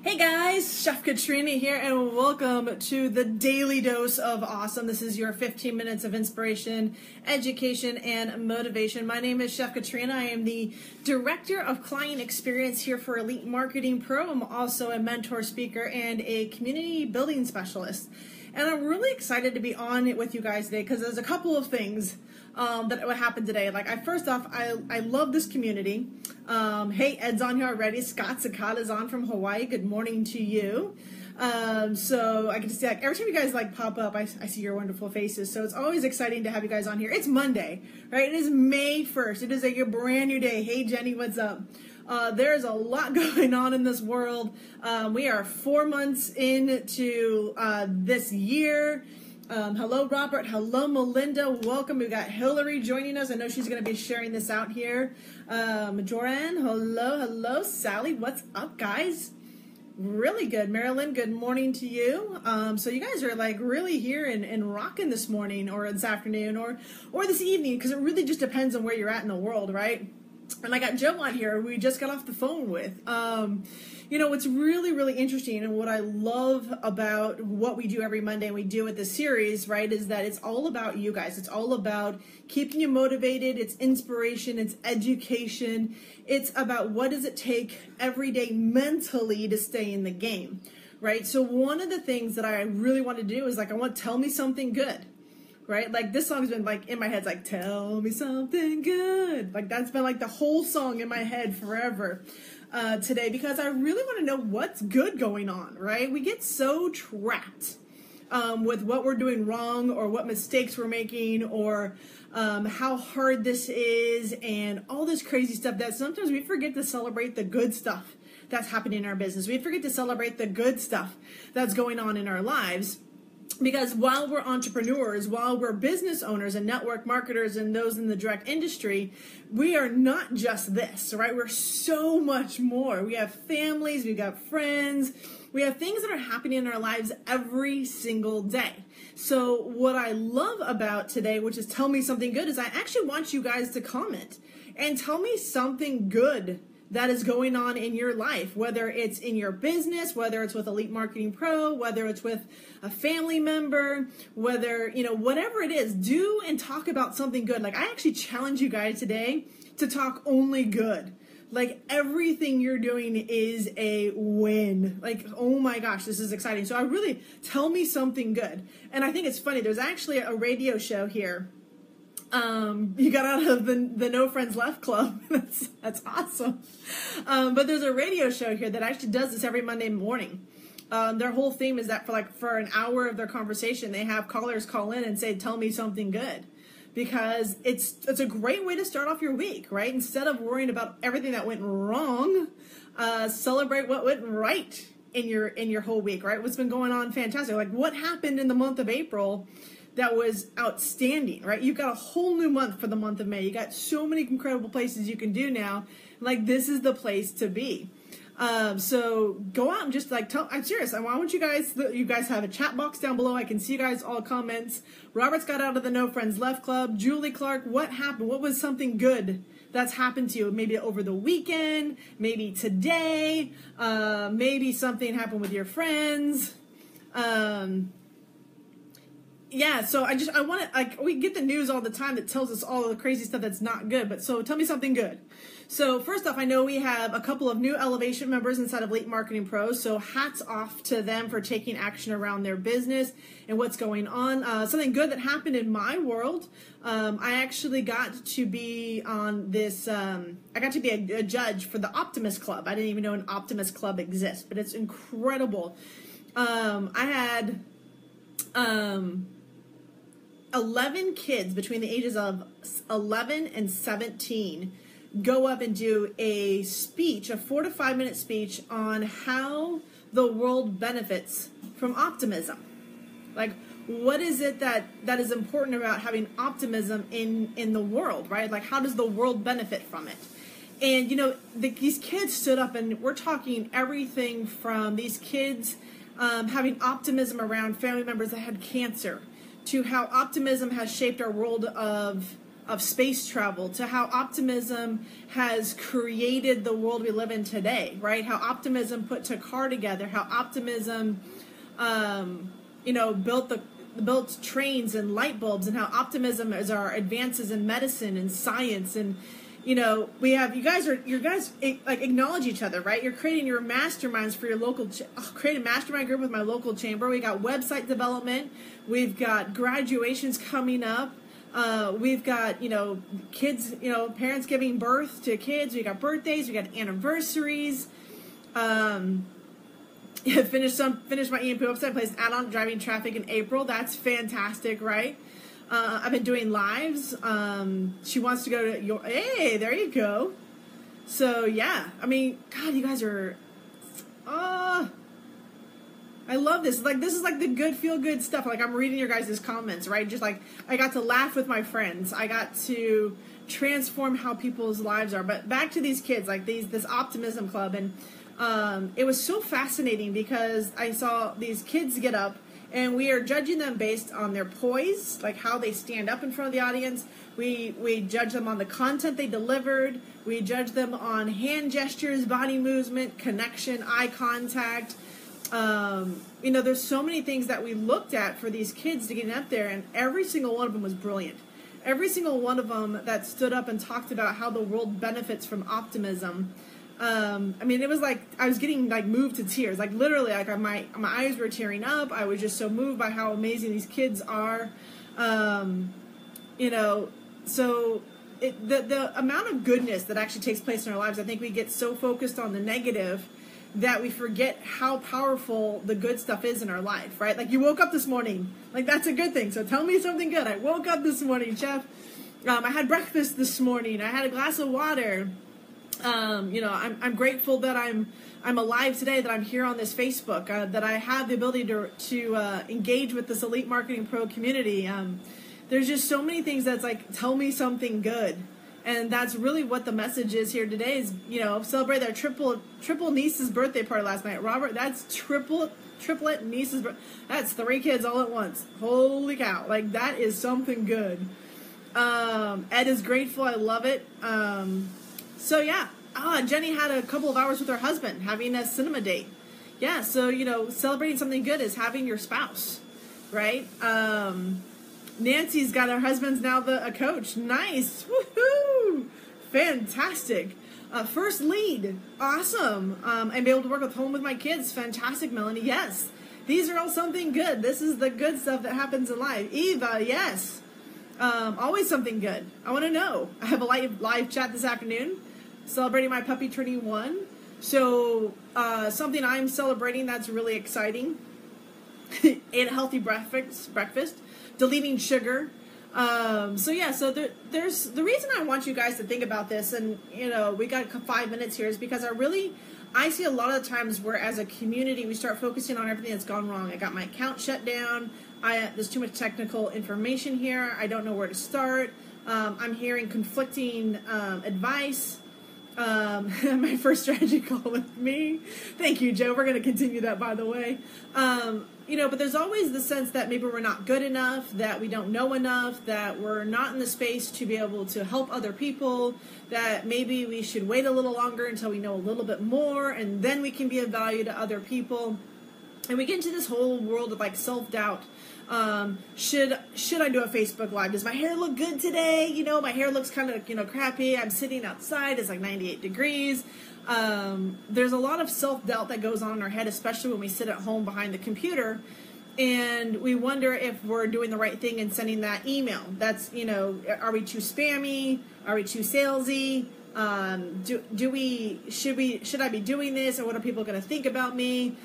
Hey guys, Chef Katrina here, and welcome to the Daily Dose of Awesome. This is your 15 minutes of inspiration, education, and motivation. My name is Chef Katrina. I am the Director of Client Experience here for Elite Marketing Pro. I'm also a mentor, speaker, and a community building specialist. And I'm really excited to be on it with you guys today because there's a couple of things that would happen today. First off, I love this community. Hey, Ed's on here already. Scott Sakata's on from Hawaii. Good morning to you. So I can see every time you guys pop up, I see your wonderful faces. So it's always exciting to have you guys on here. It's Monday, right? It is May 1st. It is a brand new day. Hey, Jenny, what's up? There's a lot going on in this world. We are 4 months into this year. Hello, Robert. Hello, Melinda. Welcome. We've got Hillary joining us. I know she's going to be sharing this out here. Joran, hello. Sally, what's up, guys? Really good. Marilyn, good morning to you. So you guys are really here and rocking this morning or this afternoon or this evening, because it really just depends on where you're at in the world, right? And I got Joe on here, we just got off the phone with. What's really interesting and what I love about what we do every Monday and we do with this series, right, is that it's all about you guys. It's all about keeping you motivated. It's inspiration. It's education. It's about what does it take every day mentally to stay in the game, right? So one of the things that I really want to do is I want to tell me something good. Right? This song's been in my head. It's tell me something good. That's been the whole song in my head forever today, because I really want to know what's good going on, right? We get so trapped with what we're doing wrong or what mistakes we're making or how hard this is and all this crazy stuff that sometimes we forget to celebrate the good stuff that's happening in our business. We forget to celebrate the good stuff that's going on in our lives. Because while we're entrepreneurs, while we're business owners and network marketers and those in the direct industry, we are not just this, right? We're so much more. We have families, we've got friends, we have things that are happening in our lives every single day. So what I love about today, which is Tell Me Something Good, is I actually want you guys to comment and tell me something good that is going on in your life, whether it's in your business, whether it's with Elite Marketing Pro, whether it's with a family member, whether, whatever it is, do and talk about something good. I actually challenge you guys today to talk only good. Everything you're doing is a win. Oh my gosh, this is exciting. So I really, tell me something good. And I think it's funny, there's actually a radio show here. You got out of the No Friends Left Club. That's awesome. But there's a radio show here that actually does this every Monday morning. Their whole theme is that for an hour of their conversation, they have callers call in and say, tell me something good. Because it's a great way to start off your week, right? Instead of worrying about everything that went wrong, celebrate what went right in your whole week, right? What's been going on fantastic. What happened in the month of April that was outstanding, right? You've got a whole new month for the month of May. You got so many incredible places you can do now. This is the place to be. So go out and just I'm serious. I want you guys have a chat box down below. I can see you guys all comments. Robert's got out of the No Friends Left Club. Julie Clark, what happened? What was something good that's happened to you? Maybe over the weekend, maybe today, maybe something happened with your friends. Yeah, so I want to, we get the news all the time that tells us all the crazy stuff that's not good, but so tell me something good. So first off, I know we have a couple of new Elevation members inside of Elite Marketing Pro, so hats off to them for taking action around their business and what's going on. Something good that happened in my world, I actually got to be on this, I got to be a judge for the Optimist Club. I didn't even know an Optimist Club exists, but it's incredible. I had 11 kids between the ages of 11 and 17 go up and do a speech, a 4 to 5 minute speech on how the world benefits from optimism. What is it that is important about having optimism in the world, right? How does the world benefit from it? And, these kids stood up, and we're talking everything from these kids having optimism around family members that had cancer, to how optimism has shaped our world of space travel, to how optimism has created the world we live in today, right? How optimism put a car together, how optimism, built trains and light bulbs, and how optimism is our advances in medicine and science. And we have you guys like acknowledge each other, right? You're creating your masterminds for your local create a mastermind group with my local chamber. We got website development, we've got graduations coming up, we've got kids, parents giving birth to kids, we got birthdays, we got anniversaries. Finished my EMP website, placed add-on driving traffic in April. That's fantastic, right? I've been doing lives. She wants to go to hey, there you go. So yeah, I mean, God, you guys are, I love this. Like, this is like the good, feel good stuff. Like, I'm reading your guys' comments, right? Just like, I got to laugh with my friends. I got to transform how people's lives are. But back to these kids, like this optimism club. And it was so fascinating because I saw these kids get up, and we are judging them based on their poise, like how they stand up in front of the audience. We judge them on the content they delivered. We judge them on hand gestures, body movement, connection, eye contact. There's so many things that we looked at for these kids to get up there, and every single one of them was brilliant. Every single one of them that stood up and talked about how the world benefits from optimism. It was like I was getting like moved to tears, like literally, like my eyes were tearing up. I was just so moved by how amazing these kids are. So the amount of goodness that actually takes place in our lives, I think we get so focused on the negative that we forget how powerful the good stuff is in our life, right? Like, you woke up this morning, like, that's a good thing. So tell me something good. I woke up this morning, Chef. I had breakfast this morning. I had a glass of water. I'm grateful that I'm alive today, that I'm here on this Facebook, that I have the ability to engage with this Elite Marketing Pro community. There's just so many things that's like, tell me something good. And that's really what the message is here today is, celebrate their triple niece's birthday party last night. Robert, that's triplet niece's birthday. That's 3 kids all at once. Holy cow. Like, that is something good. Ed is grateful. I love it. So yeah, Jenny had a couple of hours with her husband having a cinema date. Yeah, so, celebrating something good is having your spouse, right? Nancy's got her husband's now a coach. Nice. Woohoo! Fantastic. First lead. Awesome. And be able to work at home with my kids. Fantastic, Melanie. Yes. These are all something good. This is the good stuff that happens in life. Eva, yes. Always something good. I want to know. I have a live chat this afternoon celebrating my puppy turning 1. So something I'm celebrating that's really exciting. Ate a healthy breakfast. Deleting sugar. So there's the reason I want you guys to think about this, and we got 5 minutes here, is because I see a lot of the times where as a community we start focusing on everything that's gone wrong. I got my account shut down. There's too much technical information here. I don't know where to start. I'm hearing conflicting advice. My first strategy call with me. Thank you, Joe. We're going to continue that, by the way. But there's always the sense that maybe we're not good enough, that we don't know enough, that we're not in the space to be able to help other people, that maybe we should wait a little longer until we know a little bit more, and then we can be of value to other people. And we get into this whole world of like self-doubt. Should I do a Facebook Live? Does my hair look good today? My hair looks kind of, crappy. I'm sitting outside. It's like 98 degrees. There's a lot of self-doubt that goes on in our head, especially when we sit at home behind the computer and we wonder if we're doing the right thing in sending that email. That's, are we too spammy? Are we too salesy? Should I be doing this, or what are people going to think about me?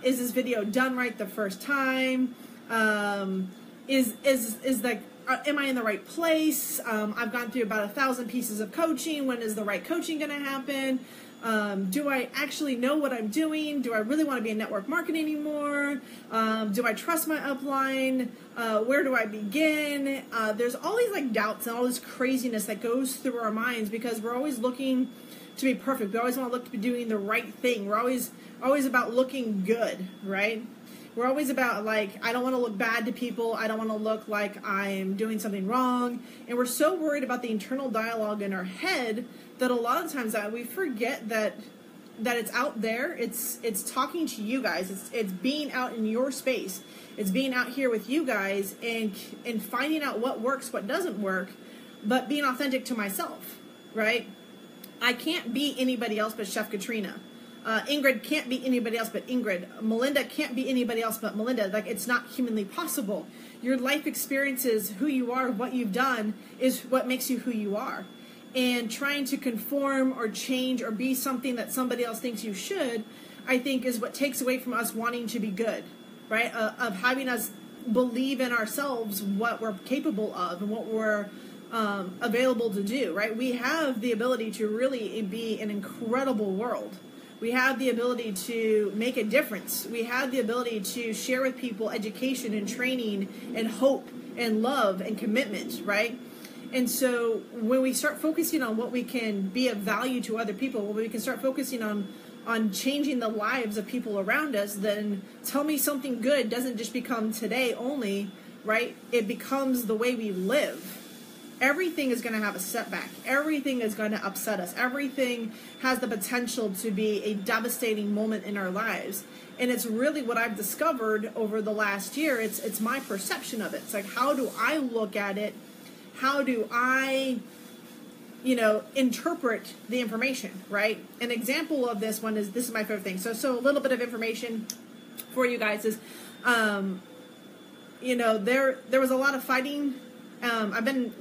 Is this video done right the first time? Am I in the right place? I've gone through about 1,000 pieces of coaching. When is the right coaching going to happen? Do I actually know what I'm doing? Do I really want to be in network marketing anymore? Do I trust my upline? Where do I begin? There's all these like doubts and all this craziness that goes through our minds because we're always looking to be perfect. We always want to look to be doing the right thing. We're always about looking good, right? We're always about like, I don't want to look bad to people. I don't want to look like I'm doing something wrong. And we're so worried about the internal dialogue in our head that a lot of times that we forget that it's out there. It's talking to you guys. It's being out in your space. It's being out here with you guys and finding out what works, what doesn't work, but being authentic to myself, right? I can't be anybody else but Chef Katrina. Ingrid can't be anybody else but Ingrid. Melinda can't be anybody else but Melinda. Like, it's not humanly possible. Your life experiences, who you are, what you've done, is what makes you who you are. And trying to conform or change or be something that somebody else thinks you should, I think, is what takes away from us wanting to be good, right? Of having us believe in ourselves what we're capable of and what we're available to do, right? We have the ability to really be an incredible world. We have the ability to make a difference. We have the ability to share with people education and training and hope and love and commitment, right? And so when we start focusing on what we can be of value to other people, when we can start focusing on changing the lives of people around us, then Tell Me Something Good doesn't just become today only, right? It becomes the way we live. Everything is going to have a setback. Everything is going to upset us. Everything has the potential to be a devastating moment in our lives. And it's really what I've discovered over the last year. It's my perception of it. It's like, how do I look at it? How do I, interpret the information, right? An example of this one is, this is my favorite thing. So a little bit of information for you guys is, there was a lot of fighting. I've been,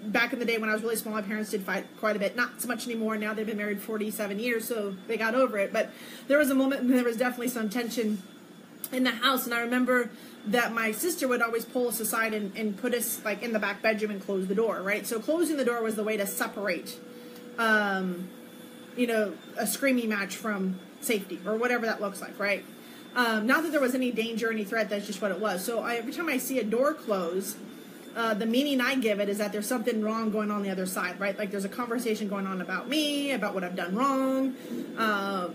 back in the day when I was really small, my parents did fight quite a bit. Not so much anymore. Now they've been married 47 years, so they got over it. But there was a moment when there was definitely some tension in the house. And I remember that my sister would always pull us aside and put us like in the back bedroom and close the door, right? So closing the door was the way to separate, a screaming match from safety or whatever that looks like, right? Not that there was any danger, any threat, that's just what it was. So every time I see a door close, the meaning I give it is that there's something wrong going on the other side, right? Like there's a conversation going on about me, about what I've done wrong,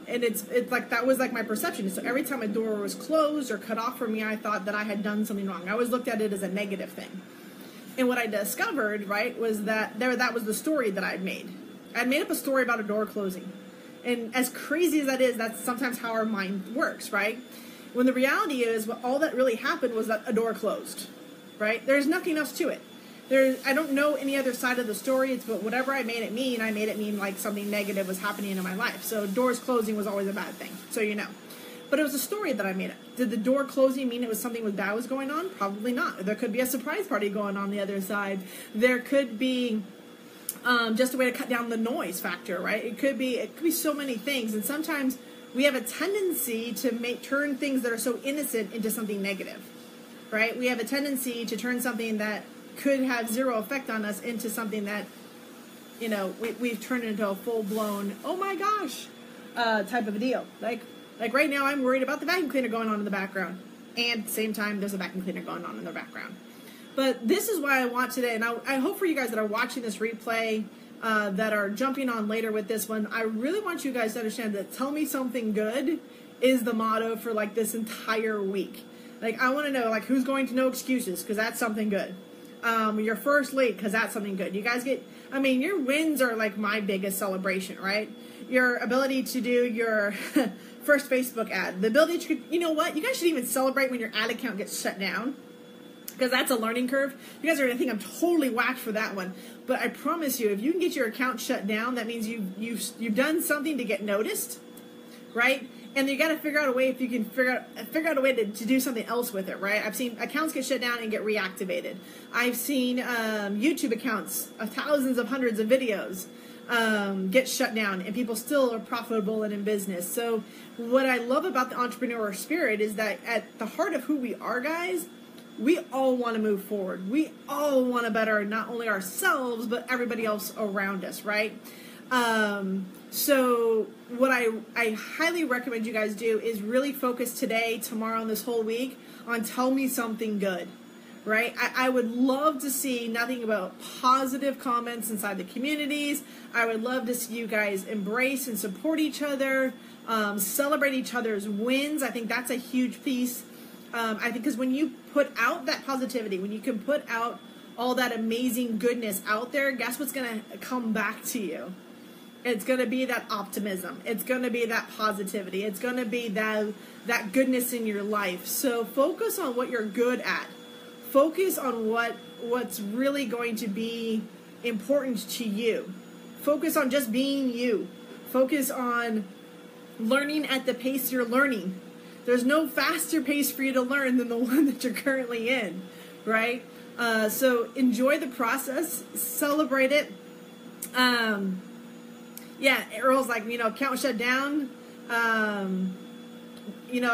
and it's like that was like my perception. So every time a door was closed or cut off from me, I thought that I had done something wrong. I always looked at it as a negative thing. And what I discovered, right, was that that was the story that I'd made. I'd made up a story about a door closing. And as crazy as that is, that's sometimes how our mind works, right? When the reality is, all that really happened was that a door closed. Right? There's nothing else to it. I don't know any other side of the story. It's but whatever I made it mean like something negative was happening in my life. So doors closing was always a bad thing. So But it was a story that I made up. Did the door closing mean it was something bad was going on? Probably not. There could be a surprise party going on the other side. There could be just a way to cut down the noise factor, right? It could be so many things. And sometimes we have a tendency to turn things that are so innocent into something negative. Right? We have a tendency to turn something that could have zero effect on us into something that, we've turned into a full-blown, oh my gosh, type of a deal. Like right now I'm worried about the vacuum cleaner going on in the background. And at the same time, there's a vacuum cleaner going on in the background. But this is why I want today, and I hope for you guys that are watching this replay, that are jumping on later with this one, I really want you guys to understand that Tell Me Something Good is the motto for like this entire week. Like, I want to know, like, who's going to No Excuses, because that's something good. Your first late, because that's something good. You guys your wins are, like, my biggest celebration, right? Your ability to do your first Facebook ad. The ability to, you know what? You guys should even celebrate when your ad account gets shut down, because that's a learning curve. You guys are going to think I'm totally whacked for that one. But I promise you, if you can get your account shut down, that means you've done something to get noticed, right? And you got to figure out a way if you can figure out a way to do something else with it, right? I've seen accounts get shut down and get reactivated. I've seen YouTube accounts of thousands of hundreds of videos get shut down, and people still are profitable and in business. So what I love about the entrepreneur spirit is that at the heart of who we are, guys, we all want to move forward. We all want to better not only ourselves, but everybody else around us, right? So what I highly recommend you guys do is really focus today, tomorrow, and this whole week on Tell Me Something Good, right? I would love to see nothing about positive comments inside the communities. I would love to see you guys embrace and support each other, celebrate each other's wins. I think that's a huge piece I think because when you put out that positivity, when you can put out all that amazing goodness out there, guess what's going to come back to you? It's going to be that optimism. It's going to be that positivity. It's going to be that goodness in your life. So focus on what you're good at. Focus on what's really going to be important to you. Focus on just being you. Focus on learning at the pace you're learning. There's no faster pace for you to learn than the one that you're currently in, right? So enjoy the process, celebrate it. Yeah, Earl's like, account shut down. I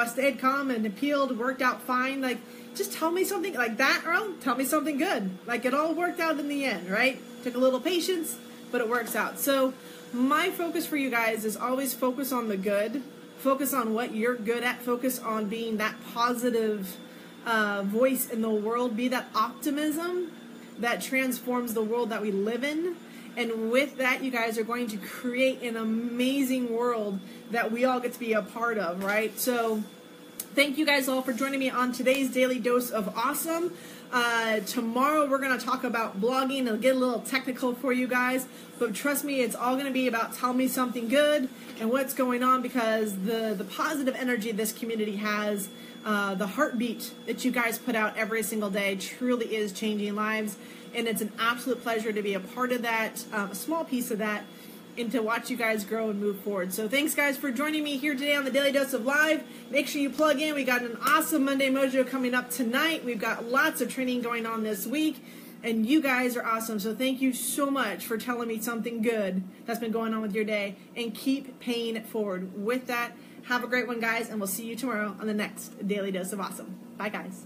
stayed calm and appealed, worked out fine. Like, just tell me something like that, Earl. Tell me something good. Like, it all worked out in the end, right? Took a little patience, but it works out. So my focus for you guys is always focus on the good. Focus on what you're good at. Focus on being that positive voice in the world. Be that optimism that transforms the world that we live in. And with that, you guys are going to create an amazing world that we all get to be a part of, right? So thank you guys all for joining me on today's Daily Dose of Awesome. Tomorrow we're going to talk about blogging. It'll get a little technical for you guys, but trust me, it's all going to be about tell me something good and what's going on, because the positive energy this community has, the heartbeat that you guys put out every single day truly is changing lives, and it's an absolute pleasure to be a part of that, a small piece of that, and to watch you guys grow and move forward. So thanks guys for joining me here today on the Daily Dose of Live. Make sure you plug in. We got an awesome Monday Mojo coming up tonight. We've got lots of training going on this week, and you guys are awesome. So thank you so much for telling me something good that's been going on with your day, and keep paying it forward. With that, have a great one guys, and we'll see you tomorrow on the next Daily Dose of Awesome. Bye guys.